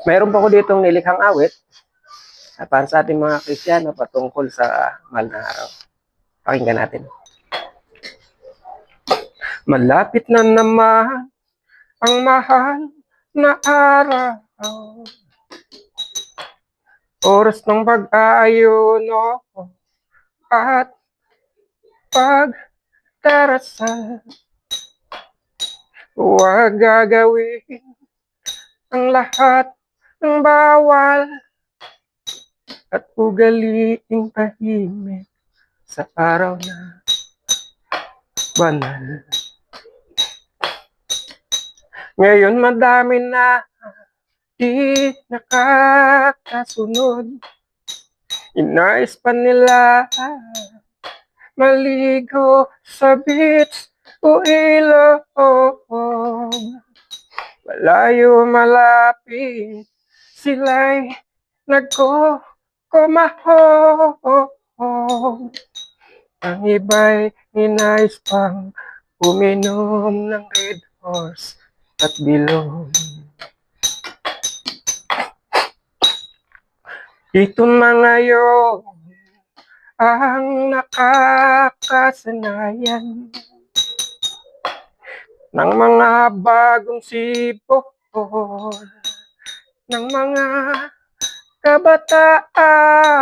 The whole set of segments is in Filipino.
Mayroon pa ko ditong nilikhang awit para sa ating mga Kristiyano patungkol sa mahal na araw. Pakinggan natin. Malapit na naman ang mahal na araw, oras ng pag-aayuno at pagdarasal. Huwag gagawin ang lahat ng bawal at ugaliing tahimik sa araw na banal. Ngayon madami na di nakakasunod. Inais pa nila maligo sa beach o ilog. Malayo malapit, sila'y nagko-kumahog. Ang iba'y ninais pang uminom ng Red Horse at bilog. Ito na ngayon ang nakakasanayan ng mga bagong sipol ng mga kabataan.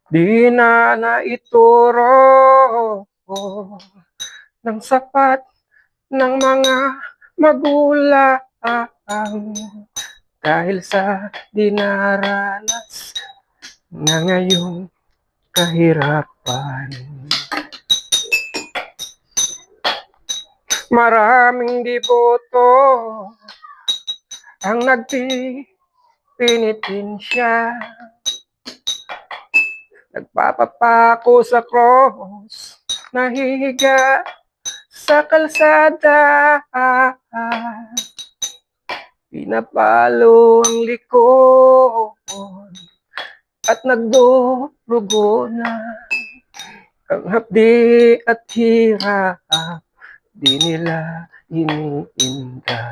Di na naituro ng sapat ng mga magulang dahil sa dinaranas na ngayong kahirapan. Maraming deboto ang nagpipinitensya, nagpapapako sa cross, nahihiga sa kalsada, pinapalo ang likod at nagdurugo na ang hapdi at hirap di nila iniinda.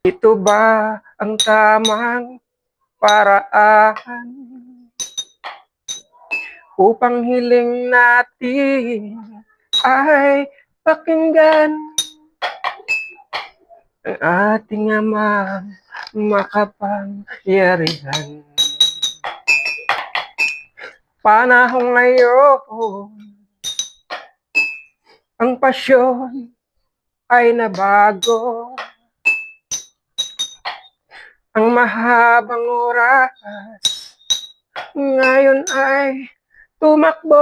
Ito ba ang tamang paraan upang hiling natin ay pakinggan ang ating Amang makapangyarihan? Panahon ngayon, ang pasyon ay nabago. Ang mahabang oras ngayon ay tumakbo.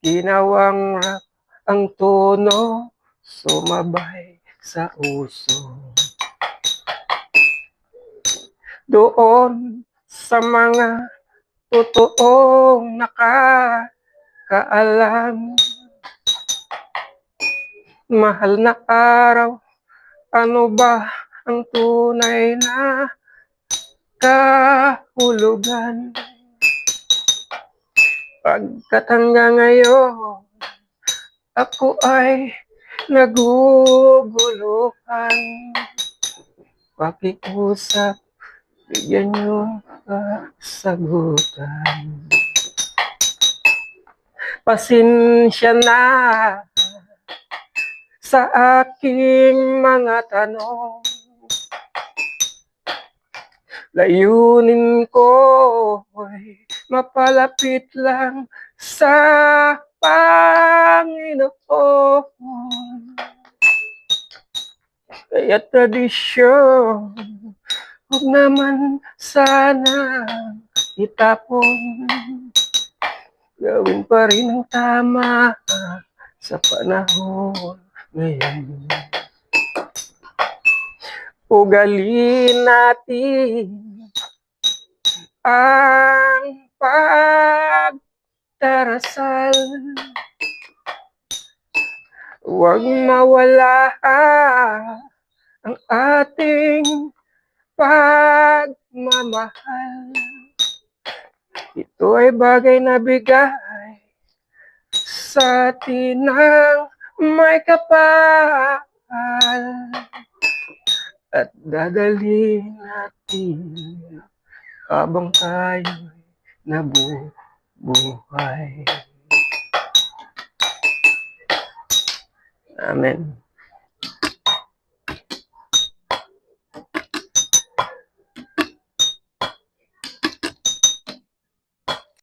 Ginawang rap ang tono, sumabay sa uso. Doon sa mga totoong nakakaalam, mahal na araw, ano ba ang tunay na kahulugan? Pagkat hanggang ngayon, ako ay naguguluhan. Pakiusap, bigyan niyo kasagutan. Pasensya na sa aking mga tanong. Layunin ko ay mapalapit lang sa Panginoon. Kaya tradisyon, huwag naman sana itapon. Gawin pa rin ang tama sa panahon ngayon. Ugaliin natin ang pagdarasal. Huwag mawala ang ating pagmamahal. Ito ay bagay na bigay sa atin ng may kapal at dadalhin natin habang tayo'y nabubuhay. Amen.